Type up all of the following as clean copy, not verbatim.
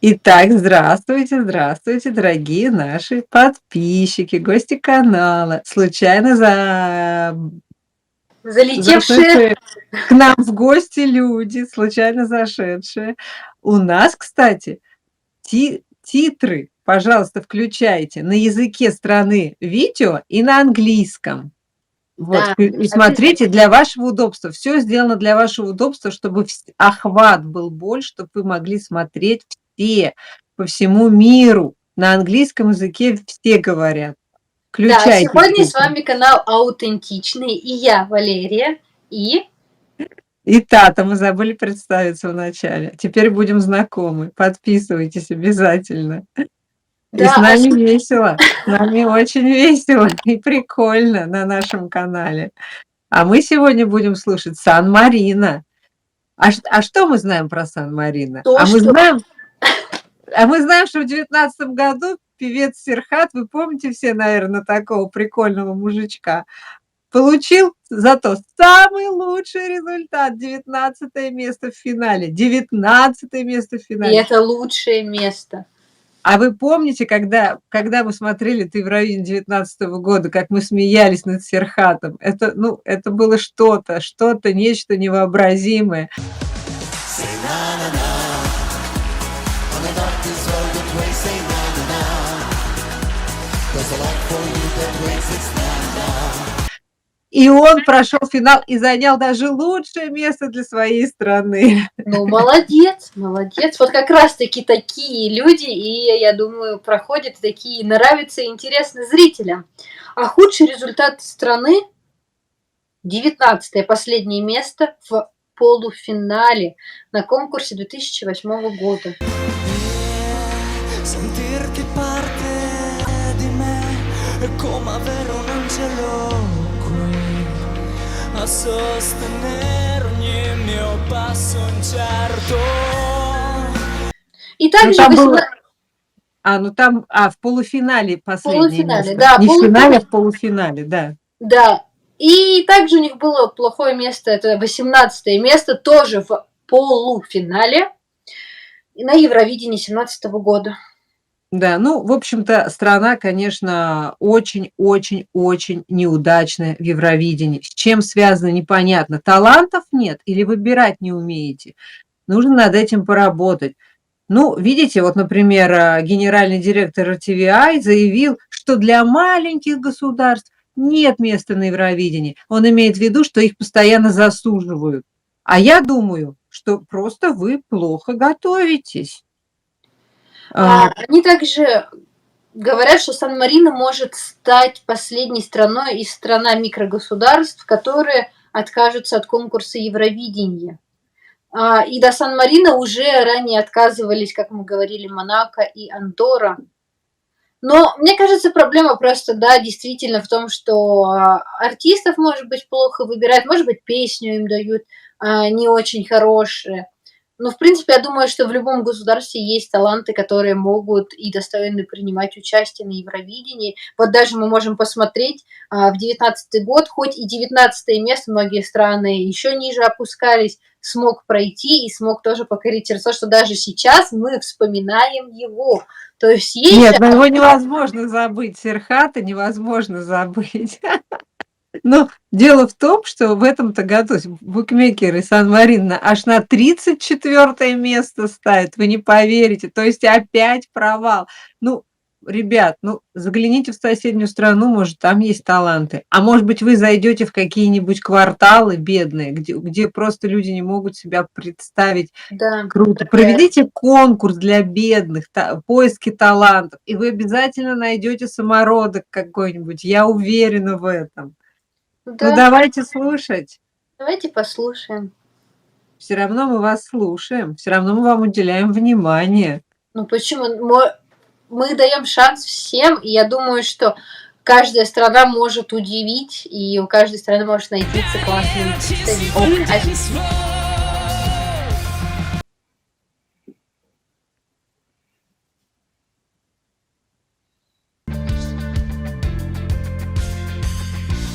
Итак, здравствуйте, здравствуйте, дорогие наши подписчики, гости канала, случайно Залетевшие. зашедшие к нам в гости люди, случайно зашедшие. У нас, кстати, титры, пожалуйста, включайте на языке страны видео и на английском. Вот, Да, и смотрите обязательно. для вашего удобства. Все сделано для вашего удобства, чтобы охват был больше, чтобы вы могли смотреть все по всему миру. На английском языке все говорят. Да, Включайте сегодня с титры. вами канал Аутентичный, и я, Валерия, и... И Тата, мы забыли представиться вначале. Теперь будем знакомы. Подписывайтесь обязательно. И с Да, нами весело. С нами очень весело и прикольно на нашем канале. А мы сегодня будем слушать Сан-Марино. А что мы знаем про Сан-Марино? то, А мы что... знаем а мы знаем, что в 19 году певец Серхат, вы помните все, наверное, такого прикольного мужичка, получил зато самый лучший результат — 19 место в финале. 19 место в И финале. это лучшее место. А вы помните, когда мы смотрели это Евровидение 19 года, как мы смеялись над Серхатом? Это, ну, это было что-то, нечто невообразимое. И он прошел финал и занял даже лучшее место для своей страны. Ну, молодец, молодец. Вот как раз-таки такие люди, и, я думаю, проходят такие, нравятся и интересны зрителям. А худший результат страны, 19-е, последнее место в полуфинале на конкурсе 2008 года. Sentirti parte di me è come avere un angelo qui a sostenere ogni mio passo incerto. И Ну, также там было 18... в полуфинале последнее полуфинале, место. да, Не в финале, а полуфинале. в полуфинале, да. Да. И также у них было плохое место, это 18-е место, тоже в полуфинале на Евровидении 17-го года. Да, ну, в общем-то, страна, конечно, очень-очень-очень неудачная в Евровидении. С чем связано, непонятно. Талантов нет или выбирать не умеете? Нужно над этим поработать. Ну, видите, вот, например, генеральный директор RTVI заявил, что для маленьких государств нет места на Евровидении. Он имеет в виду, что их постоянно засуживают. А я думаю, что просто вы плохо готовитесь. Они также говорят, что Сан-Марино может стать последней страной из страна микрогосударств, которые откажутся от конкурса Евровидения. И до Сан-Марино уже ранее отказывались, как мы говорили, Монако и Андорра. Но мне кажется, проблема просто, да, действительно в том, что артистов, может быть, плохо выбирают, может быть, песню им дают не очень хорошие. Но, в принципе, я думаю, что в любом государстве есть таланты, которые могут и достойны принимать участие на Евровидении. Вот даже мы можем посмотреть в 19 год, хоть и 19 место, многие страны еще ниже опускались, смог пройти и смог тоже покорить сердца, что даже сейчас мы вспоминаем его. То есть есть Нет, же... но его невозможно забыть, Серхата невозможно забыть. Но дело в том, что в этом-то году букмекеры Сан-Марино аж на 34 место ставят, вы не поверите. То есть опять провал. Ну, ребят, ну, загляните в соседнюю страну, может, там есть таланты. А может быть, вы зайдете в какие-нибудь кварталы бедные, где просто люди не могут себя представить. Да, Круто. Проведите конкурс для бедных, поиски талантов, и вы обязательно найдете самородок какой-нибудь. Я уверена в этом. Ну, да, давайте слушать. давайте послушаем. Все равно мы вас слушаем, все равно мы вам уделяем внимание. Ну почему? Мы даем шанс всем, и я думаю, что каждая страна может удивить, и у каждой страны может найти классный представитель.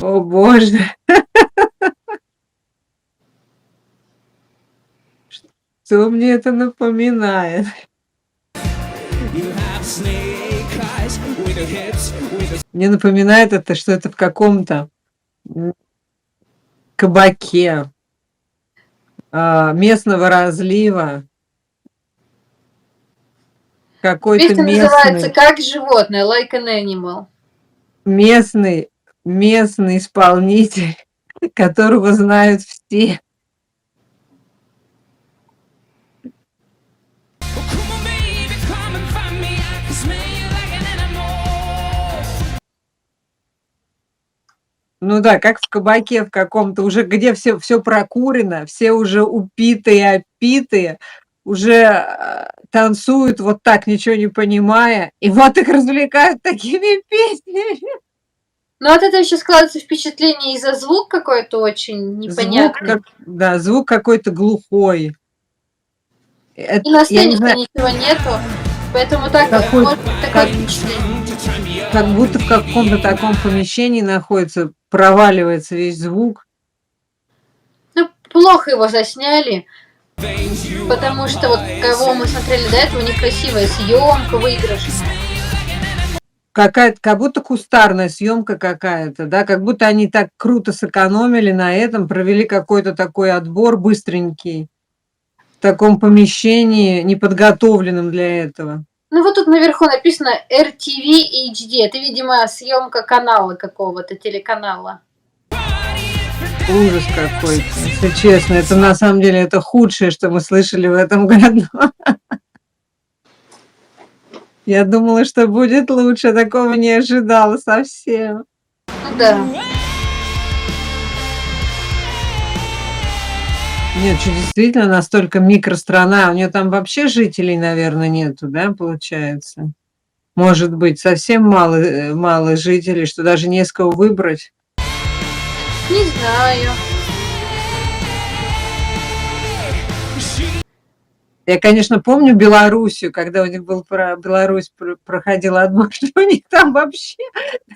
О боже, что мне это напоминает? Мне напоминает это, что это в каком-то кабаке местного разлива. Какой-то Песня называется местный, «Как животное», like an animal. местный, местный исполнитель, которого знают все. Ну да, как в кабаке в каком-то, уже где все прокурено, все уже упитые, опитые, уже танцуют вот так, ничего не понимая, и вот их развлекают такими песнями. Ну, от этого еще складывается впечатление из-за звук какой-то очень Звук непонятный. да, звук какой-то глухой. И на Я не сцене-то знаю, ничего нету, поэтому так какой может быть такое впечатление. как будто в каком-то таком помещении находится, проваливается весь звук. Ну, плохо его засняли, потому что вот кого мы смотрели до этого, у них красивая съемка, выигрышная. Какая-то, как будто кустарная съемка какая-то, да, как будто они так круто сэкономили на этом, провели какой-то такой отбор быстренький в таком помещении, неподготовленном для этого. Ну вот тут наверху написано RTV HD. Это, видимо, съемка канала какого-то, телеканала. Ужас какой-то, если честно. Это на самом деле это худшее, что мы слышали в этом году. Я думала, что будет лучше, такого не ожидала совсем. Ну да. Нет, что действительно настолько микространа, у нее там вообще жителей, наверное, нету, да, получается? Может быть, совсем мало жителей, что даже не с кого выбрать. Не знаю. Я, конечно, помню Белоруссию, когда у них был Беларусь проходил отбор, что у них там вообще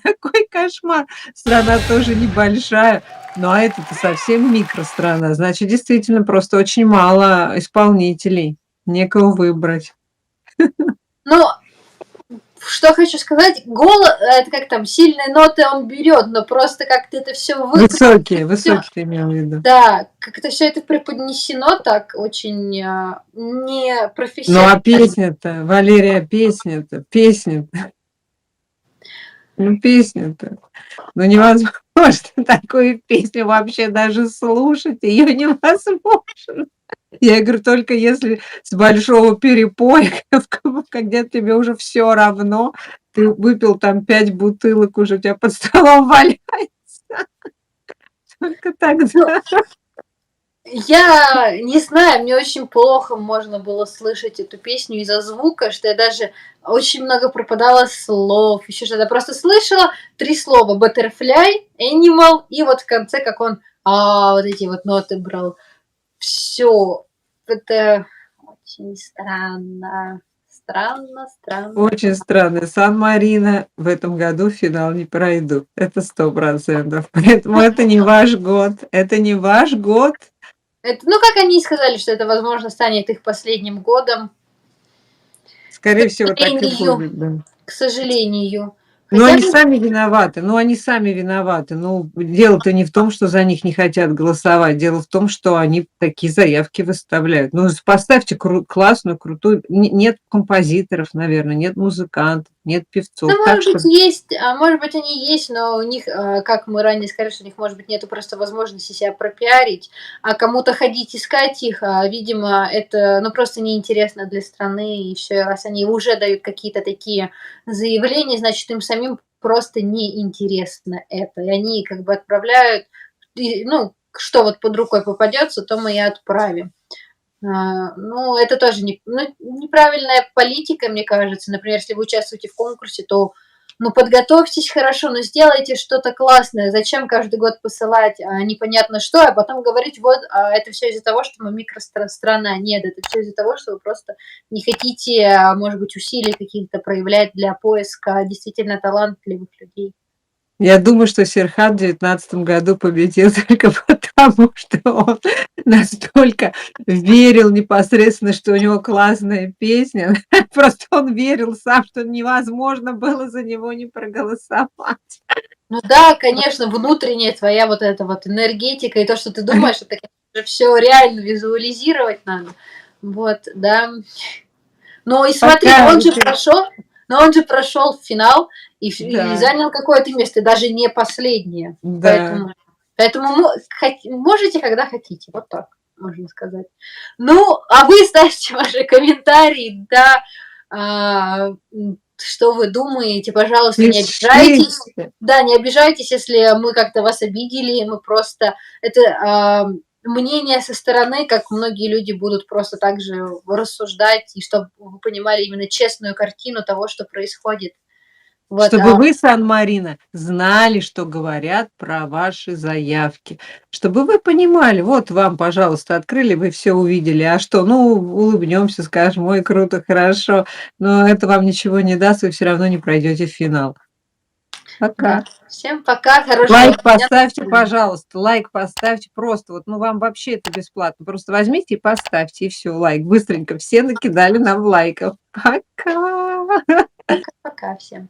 такой кошмар. Страна тоже небольшая, ну а это-то совсем микространа. Значит, действительно, просто очень мало исполнителей, некого выбрать. Ну, что хочу сказать, голос, это как там, сильные ноты он берет, но просто как-то это все Высокие ты имел в виду. Да, как-то все это преподнесено так очень Ну непрофессионально. а песня-то, Валерия, песня-то. Ну песня-то. Ну невозможно такую песню вообще даже слушать, ее невозможно. Я говорю, только если с большого перепоя, когда тебе уже все равно, ты выпил там 5 бутылок, уже у тебя под столом валяется. Только тогда. Я не знаю, мне очень плохо можно было слышать эту песню из-за звука, что я даже очень много пропадало слов, еще что-то. Я просто слышала 3 слова: butterfly, animal, и вот в конце, как он вот эти вот ноты брал. Все. Это очень странно. Странно. Очень странно. Сан-Марино в этом году в финал не пройдут. Это 100%. Поэтому это не ваш год. Это не ваш год. Это, ну, как они и сказали, что это, возможно, станет их последним годом. Скорее всего, так и будет, да. К сожалению. Но Хотя они сами виноваты. Ну, дело-то не в том, что за них не хотят голосовать. Дело в том, что они такие заявки выставляют. Ну, поставьте классную, крутую. Нет композиторов, наверное, нет музыкантов, нет певцов. Ну, Так может быть, что есть, может быть, они есть, но у них, как мы ранее сказали, что у них, может быть, нету просто возможности себя пропиарить, а кому-то ходить искать их, видимо, это, ну, просто неинтересно для страны, и все, раз они уже дают какие-то такие заявления, значит, им самим просто неинтересно это, и они как бы отправляют, ну, что вот под рукой попадется, то мы и отправим. Ну, это тоже неправильная политика, мне кажется. Например, если вы участвуете в конкурсе, то, ну, подготовьтесь хорошо, но сделайте что-то классное. Зачем каждый год посылать непонятно что, а потом говорить, вот, это все из-за того, что мы микространа. Нет, это все из-за того, что вы просто не хотите, может быть, усилий каких-то проявлять для поиска действительно талантливых людей. я думаю, что Серхат в 2019 году победил только потому, потому что он настолько верил непосредственно, что у него классная песня. Просто он верил сам, что невозможно было за него не проголосовать. Ну да, конечно, внутренняя твоя вот эта вот энергетика и то, что ты думаешь, это, конечно, всё реально визуализировать надо. Вот, да. Но и смотри, он же прошёл в финал и Да. занял какое-то место, даже не последнее. Да. Поэтому можете, когда хотите. Вот так можно сказать. Ну, а вы ставьте ваши комментарии, да, что вы думаете. Пожалуйста, не обижайтесь. Пишите. Да, не обижайтесь, если мы как-то вас обидели. Мы просто это, мнение со стороны, как многие люди будут просто так же рассуждать, и чтобы вы понимали именно честную картину того, что происходит. Вот, Чтобы вы, Сан-Марино, знали, что говорят про ваши заявки. Чтобы вы понимали, вот вам, пожалуйста, открыли, вы всё увидели. А что? Ну, улыбнёмся, скажем: "Ой, круто, хорошо". Но это вам ничего не даст, вы всё равно не пройдёте в финал. Пока. Да. Всем пока, хорошего Лайк дня. поставьте, пожалуйста, лайк поставьте. Просто вот, ну, вам вообще это бесплатно. Просто возьмите и поставьте, и всё, лайк. Быстренько все накидали нам лайков. Пока. Пока всем.